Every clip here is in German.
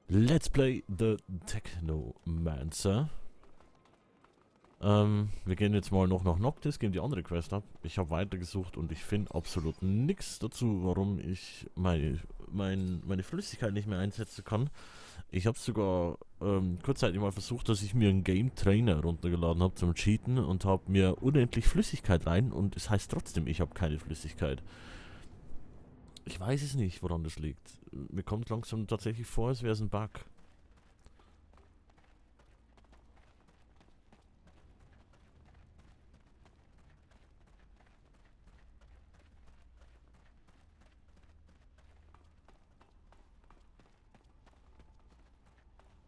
Let's play the Technomancer. Wir gehen jetzt mal noch nach Noctis, geben die andere Quest ab. Ich habe weitergesucht und ich finde absolut nichts dazu, warum ich meine Flüssigkeit nicht mehr einsetzen kann. Ich habe sogar kurzzeitig mal versucht, dass ich mir einen Game Trainer runtergeladen habe zum Cheaten und habe mir unendlich Flüssigkeit rein und es heißt trotzdem, ich habe keine Flüssigkeit. Ich weiß es nicht, woran das liegt. Mir kommt langsam tatsächlich vor, als wäre es ein Bug.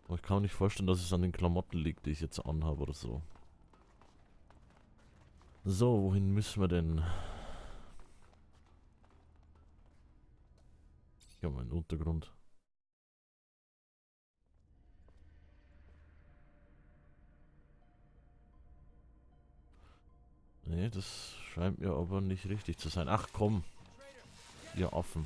Aber ich kann mir nicht vorstellen, dass es an den Klamotten liegt, die ich jetzt anhabe oder so. So, wohin müssen wir denn? Ja, mein Untergrund. Nee, das scheint mir aber nicht richtig zu sein. Ach komm, ihr Affen.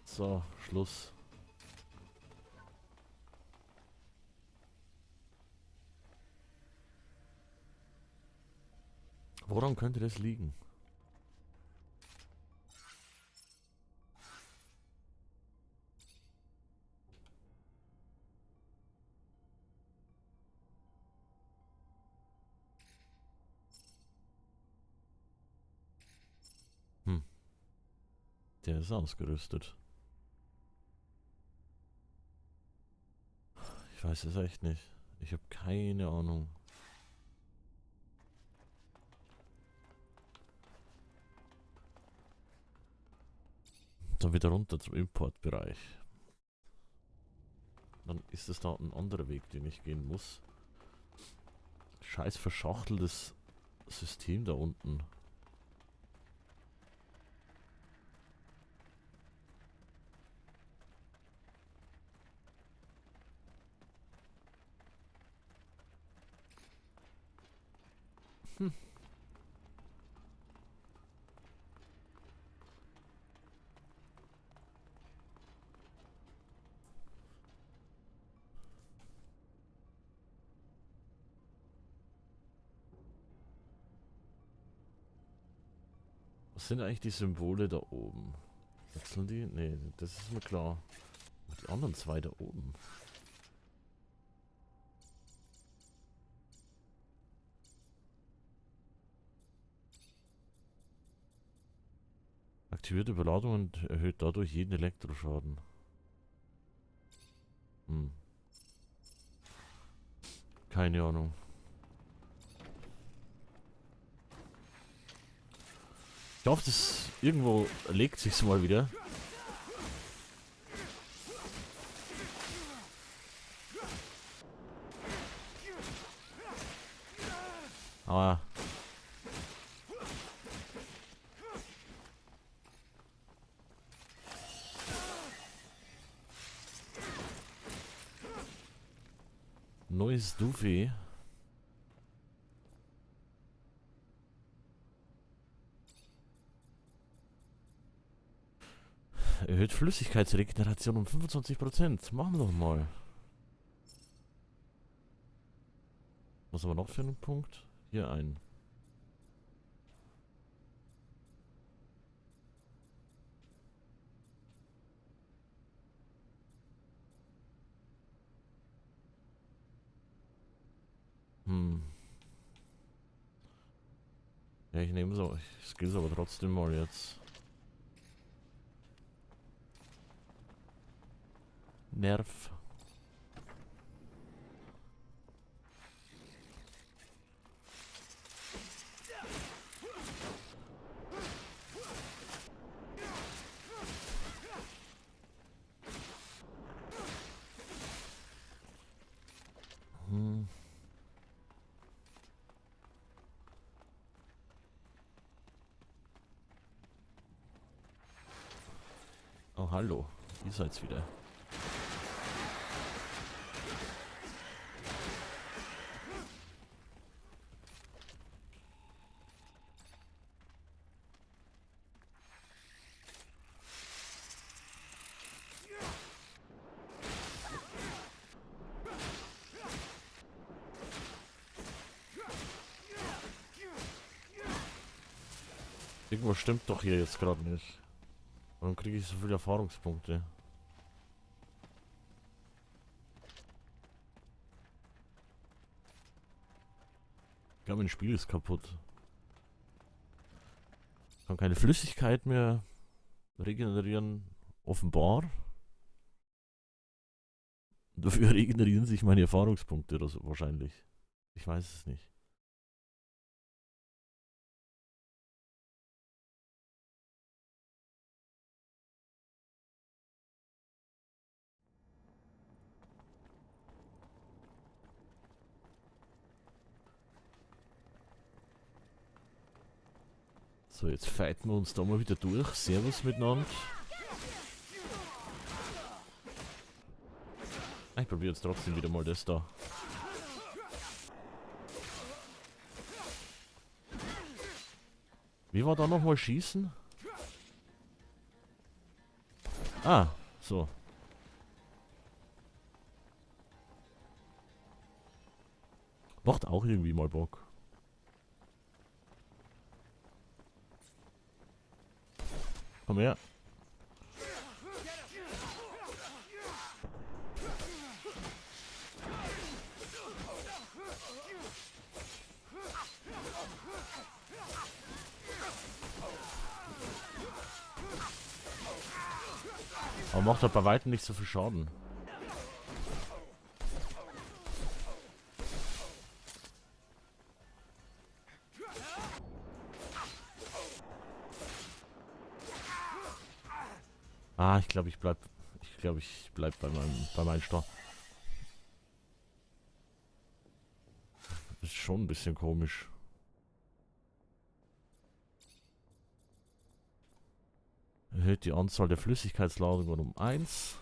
So, Schluss. Woran könnte das liegen? Hm, der ist ausgerüstet. Ich weiß es echt nicht. Ich habe keine Ahnung. Dann wieder runter zum Importbereich. Dann ist es da ein anderer Weg, den ich gehen muss. Scheiß verschachteltes System da unten. Hm. Was sind eigentlich die Symbole da oben? Wechseln die? Nee, das ist mir klar. Und die anderen zwei da oben. Aktivierte Beladung und erhöht dadurch jeden Elektroschaden. Hm. Keine Ahnung. Ich hoffe, das irgendwo legt sich's mal wieder. Aber neues Duvet. Erhöht Flüssigkeitsregeneration um 25%. Machen wir doch mal. Was haben wir noch für einen Punkt? Hier ein. Hm. Ja, ich nehme so. Ich skill's aber trotzdem mal jetzt. Nerv. Hm. Oh, hallo. ihr seid's wieder. Irgendwas stimmt doch hier jetzt gerade nicht. Warum kriege ich so viele Erfahrungspunkte? Ich glaube, mein Spiel ist kaputt. Ich kann keine Flüssigkeit mehr regenerieren. Offenbar. Dafür regenerieren sich meine Erfahrungspunkte oder so wahrscheinlich. Ich weiß es nicht. So, jetzt fighten wir uns da mal wieder durch. Servus miteinander. Ich probiere jetzt trotzdem wieder mal das da. Wie war da nochmal schießen? Ah, so. Macht auch irgendwie mal Bock. Komm her. Aber macht halt bei weitem nicht so viel Schaden. Ah, ich glaube, ich bleib bei meinem Start. Das ist schon ein bisschen komisch. Erhöht die Anzahl der Flüssigkeitsladungen um 1.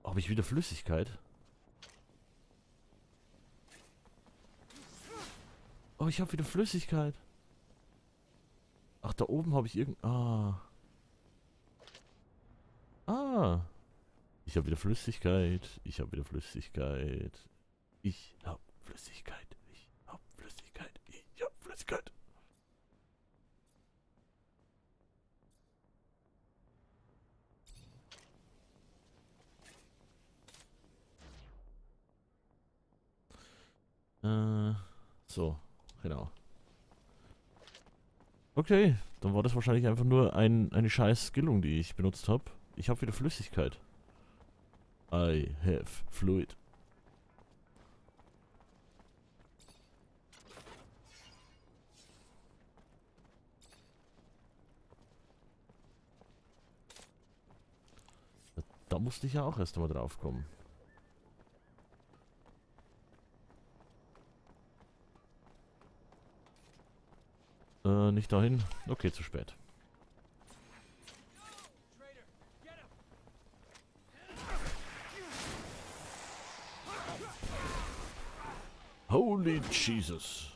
Habe ich wieder Flüssigkeit? Oh, ich habe wieder Flüssigkeit. Ach, da oben habe ich irgend... Ah. Ah. Ich habe wieder Flüssigkeit. Ich habe wieder Flüssigkeit. Ich habe Flüssigkeit. Ich habe Flüssigkeit. Ich habe Flüssigkeit. So. Genau. Okay, dann war das wahrscheinlich einfach nur eine scheiß Skillung, die ich benutzt habe. Ich habe wieder Flüssigkeit. I have fluid. Da musste ich ja auch erst einmal drauf kommen. Nicht dahin. Okay, zu spät. Holy Jesus.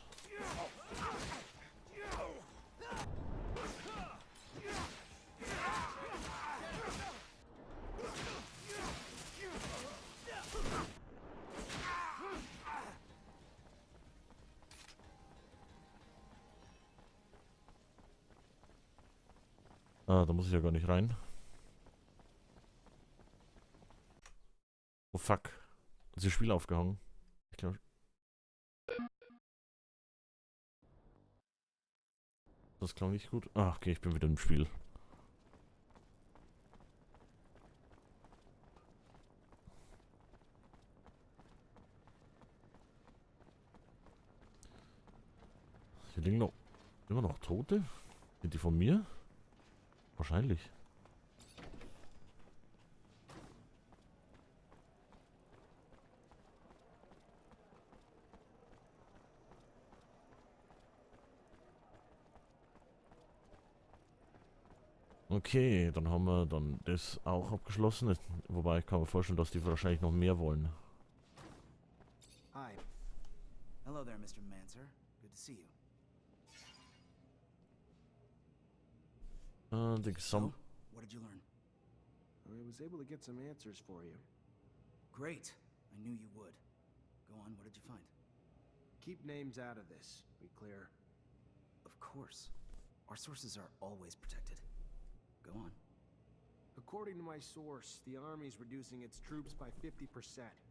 Ah, da muss ich ja gar nicht rein. Oh fuck. Ist das Spiel aufgehangen? Ich glaube. Das klang nicht gut. Ah, okay, ich bin wieder im Spiel. Hier liegen noch immer noch Tote? Sind die von mir? Wahrscheinlich. Okay, dann haben wir dann das auch abgeschlossen. Wobei ich kann mir vorstellen, dass die wahrscheinlich noch mehr wollen. Hi. Hello there, Mr. Mancer. Good to see you. Die Gesamt... What did you learn? I was able to get some answers for you. Great. I knew you would. Go on, what did you find? Keep names out of this, be clear. Of course. Our sources are always protected. Go on. According to my source, the Army's reducing its troops by 50%,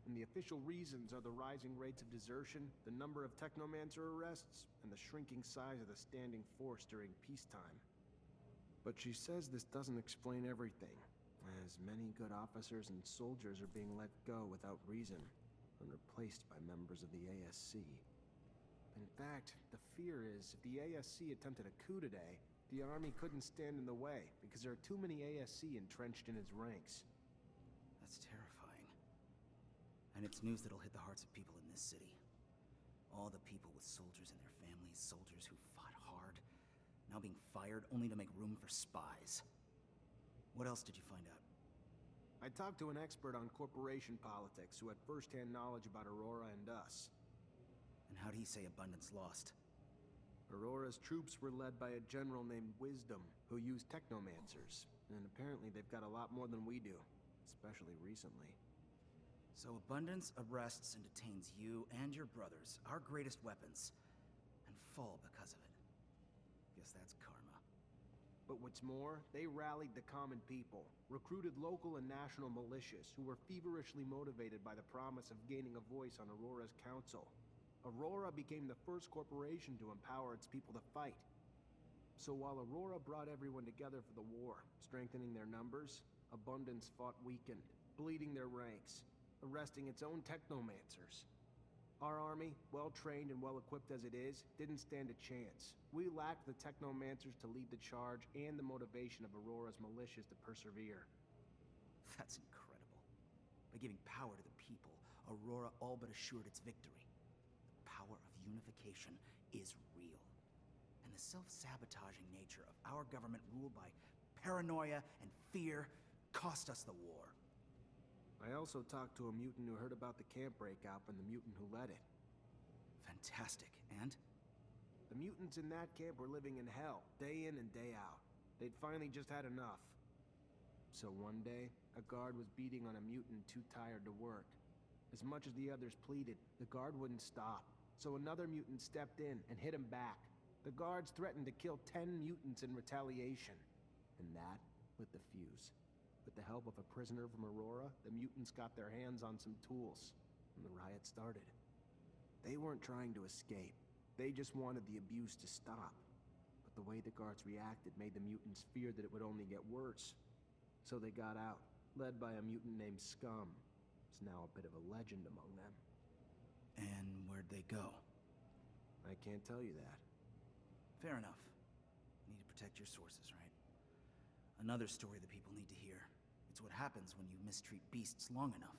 and the official reasons are the rising rates of desertion, the number of Technomancer arrests, and the shrinking size of the standing force during peacetime. But she says this doesn't explain everything, as many good officers and soldiers are being let go without reason, and replaced by members of the ASC. In fact, the fear is if the ASC attempted a coup today, the Army couldn't stand in the way, because there are too many ASC entrenched in its ranks. That's terrifying. And it's news that'll hit the hearts of people in this city. All the people with soldiers and their families, soldiers who fought hard, now being fired only to make room for spies. What else did you find out? I talked to an expert on corporation politics who had first-hand knowledge about Aurora and us. And how'd he say Abundance lost? Aurora's troops were led by a general named Wisdom, who used Technomancers, and apparently they've got a lot more than we do, especially recently. So Abundance arrests and detains you and your brothers, our greatest weapons, and fall because of it. Guess that's karma. But what's more, they rallied the common people, recruited local and national militias who were feverishly motivated by the promise of gaining a voice on Aurora's council. Aurora became the first corporation to empower its people to fight. So while Aurora brought everyone together for the war, strengthening their numbers, Abundance fought weakened, bleeding their ranks, arresting its own Technomancers. Our army, well-trained and well-equipped as it is, didn't stand a chance. We lacked the Technomancers to lead the charge and the motivation of Aurora's militias to persevere. That's incredible. By giving power to the people, Aurora all but assured its victory. The power of unification is real. And the self-sabotaging nature of our government ruled by paranoia and fear cost us the war. I also talked to a mutant who heard about the camp breakout and the mutant who led it. Fantastic. And? The mutants in that camp were living in hell, day in and day out. They'd finally just had enough. So one day, a guard was beating on a mutant too tired to work. As much as the others pleaded, the guard wouldn't stop. So another mutant stepped in and hit him back. The guards threatened to kill 10 mutants in retaliation. And that lit the fuse. With the help of a prisoner from Aurora, the mutants got their hands on some tools, and the riot started. They weren't trying to escape. They just wanted the abuse to stop. But the way the guards reacted made the mutants fear that it would only get worse. So they got out, led by a mutant named Scum. It's now a bit of a legend among them. And where'd they go? I can't tell you that. Fair enough. You need to protect your sources, right? Another story the people need to hear. It's what happens when you mistreat beasts long enough.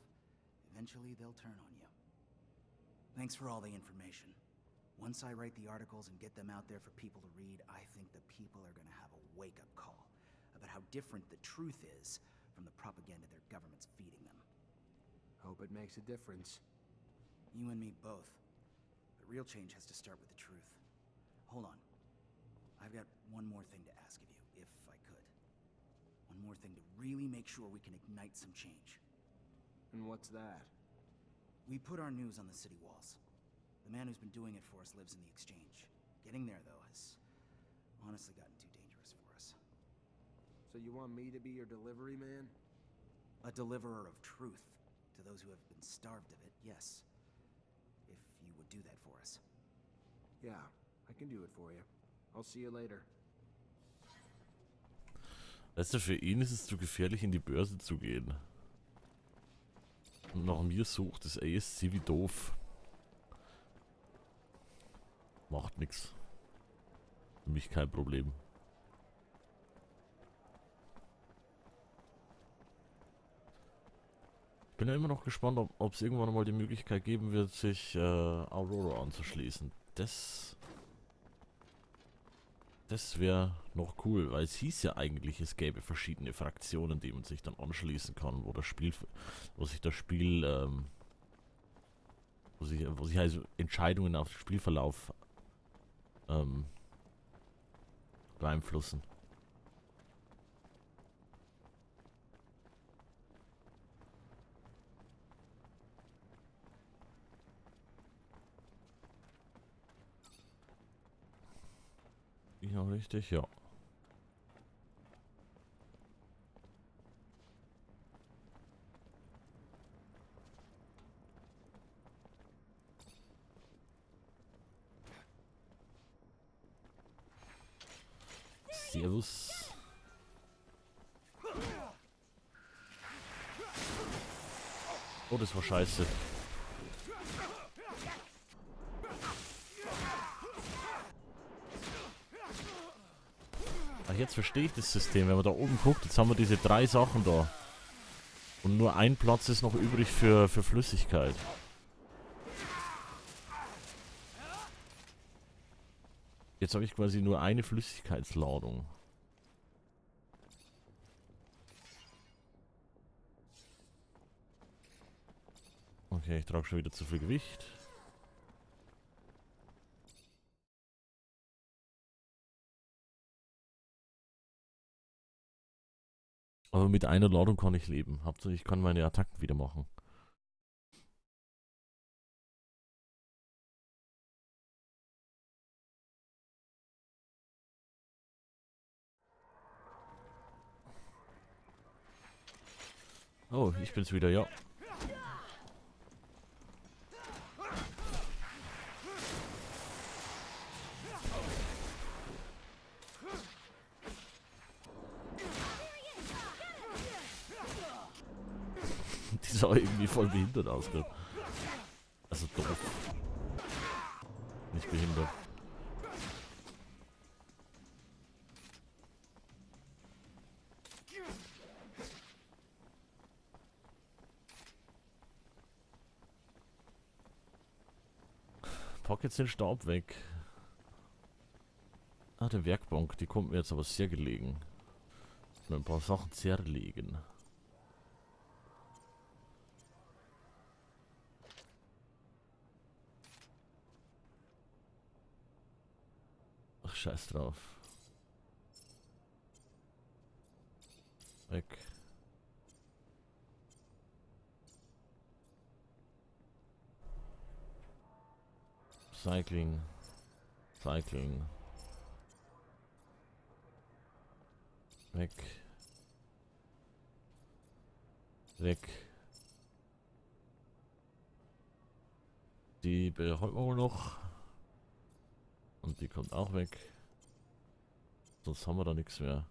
Eventually, they'll turn on you. Thanks for all the information. Once I write the articles and get them out there for people to read, I think the people are gonna have a wake-up call about how different the truth is from the propaganda their government's feeding them. Hope it makes a difference. You and me both. But real change has to start with the truth. Hold on. I've got one more thing to ask of you, if I could. One more thing to really make sure we can ignite some change. And what's that? We put our news on the city walls. The man who's been doing it for us lives in the exchange. Getting there, though, has honestly gotten too dangerous for us. So you want me to be your delivery man? A deliverer of truth to those who have been starved of it, yes. If you would do that for us. Yeah, I can do it for you. I'll see you later. Weißt du, für ihn ist es zu gefährlich, in die Börse zu gehen. Und nach mir sucht das ASC wie doof. Macht nix. Für mich kein Problem. Ich bin ja immer noch gespannt, ob es irgendwann mal die Möglichkeit geben wird, sich Aurora anzuschließen. Das Das wäre noch cool, weil es hieß ja eigentlich, es gäbe verschiedene Fraktionen, die man sich dann anschließen kann, wo sich das Spiel, wo sich also Entscheidungen auf den Spielverlauf beeinflussen. Ja, richtig, ja. Servus. Oh, das war scheiße. Ach, jetzt verstehe ich das System. Wenn man da oben guckt, jetzt haben wir diese 3 Sachen da. Und nur ein Platz ist noch übrig für Flüssigkeit. Jetzt habe ich quasi nur eine Flüssigkeitsladung. Okay, ich trage schon wieder zu viel Gewicht. Aber mit einer Ladung kann ich leben. Hauptsache ich kann meine Attacken wieder machen. Oh, ich bin's wieder, ja. Die sah irgendwie voll behindert aus, gell? Also doof. Nicht behindert. Pack jetzt den Staub weg. Ah, die Werkbank, die kommt mir jetzt aber sehr gelegen. Nur ein paar Sachen zerlegen. Ach, scheiß drauf. Weg. Cycling. Cycling. Weg. Weg. Die behalten wir wohl noch. Und die kommt auch weg. Sonst haben wir da nichts mehr.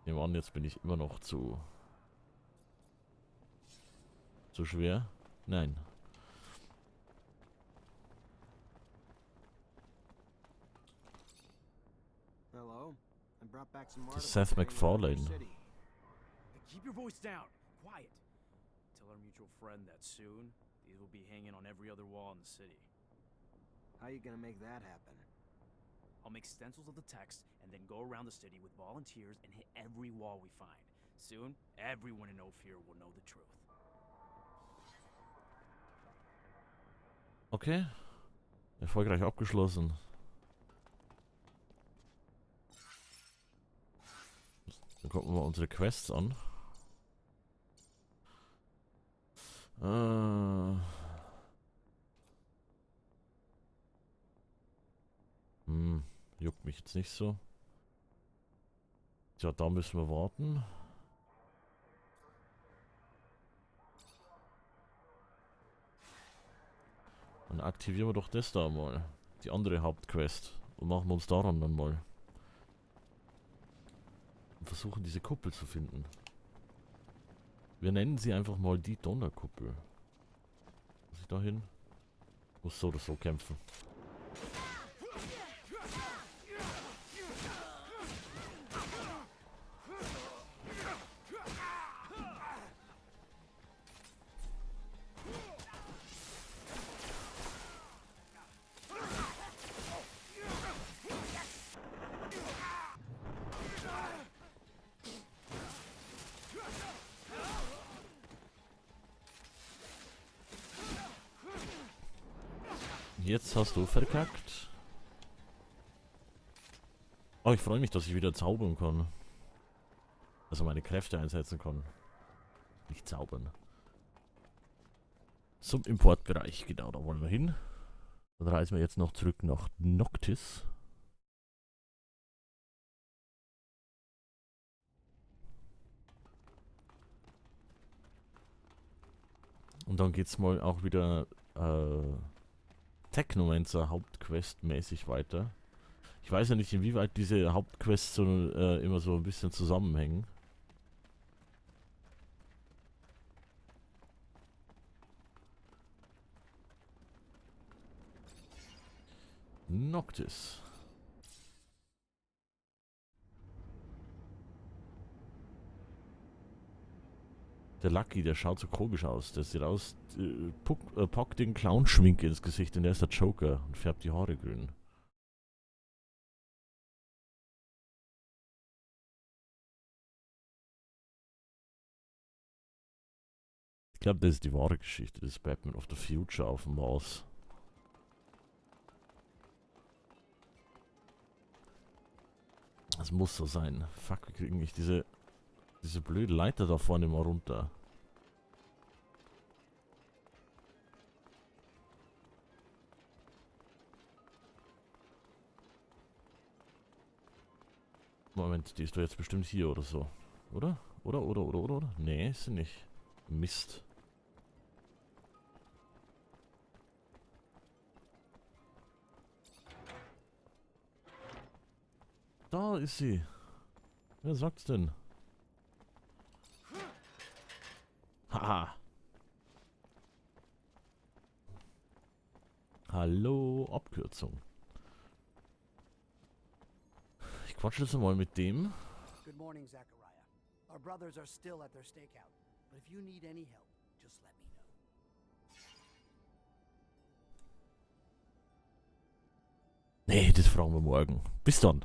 Nehmen wir an, jetzt bin ich immer noch zu schwer. Nein. Hello. I brought back some Das ist articles Seth saying about your MacFarlane. city. Keep your voice down. Quiet. Tell our mutual friend that soon these will be hanging on every other wall in the city. How you gonna make that happen? I'll make stencils of the text and then go around the city with volunteers and hit every wall we find. Soon, everyone in Ophir will know the truth. Okay. Erfolgreich abgeschlossen. Dann gucken wir mal unsere Quests an. Juckt mich jetzt nicht so. Tja, da müssen wir warten. Dann aktivieren wir doch das da mal. Die andere Hauptquest. Und machen wir uns daran dann mal. Und versuchen diese Kuppel zu finden. Wir nennen sie einfach mal die Donnerkuppel. Muss ich da hin? Muss so oder so kämpfen. Jetzt hast du verkackt. Oh, ich freue mich, dass ich wieder zaubern kann. Also meine Kräfte einsetzen kann. Nicht zaubern. Zum Importbereich, genau, da wollen wir hin. Dann reisen wir jetzt noch zurück nach Noctis. Und dann geht's mal auch wieder Technomancer Hauptquest mäßig weiter. Ich weiß ja nicht, inwieweit diese Hauptquests so, immer so ein bisschen zusammenhängen. Noctis. Der Lucky, der schaut so komisch aus. Der sieht aus, packt den Clown-Schminke ins Gesicht und der ist der Joker und färbt die Haare grün. Ich glaube, das ist die wahre Geschichte. Das ist Batman of the Future auf dem Mars. Das muss so sein. Fuck, wir kriegen nicht diese blöde Leiter da vorne mal runter. Moment, die ist doch jetzt bestimmt hier oder so. Oder? Oder? Nee, ist sie nicht. Mist. Da ist sie. Wer sagt's denn? Haha. Hallo, Abkürzung. Ich quatsche jetzt mal mit dem. Good morning, Zachariah. Our brothers are still at their stakeout, but if you need any help, just let me know. Nee, das fragen wir morgen. Bis dann.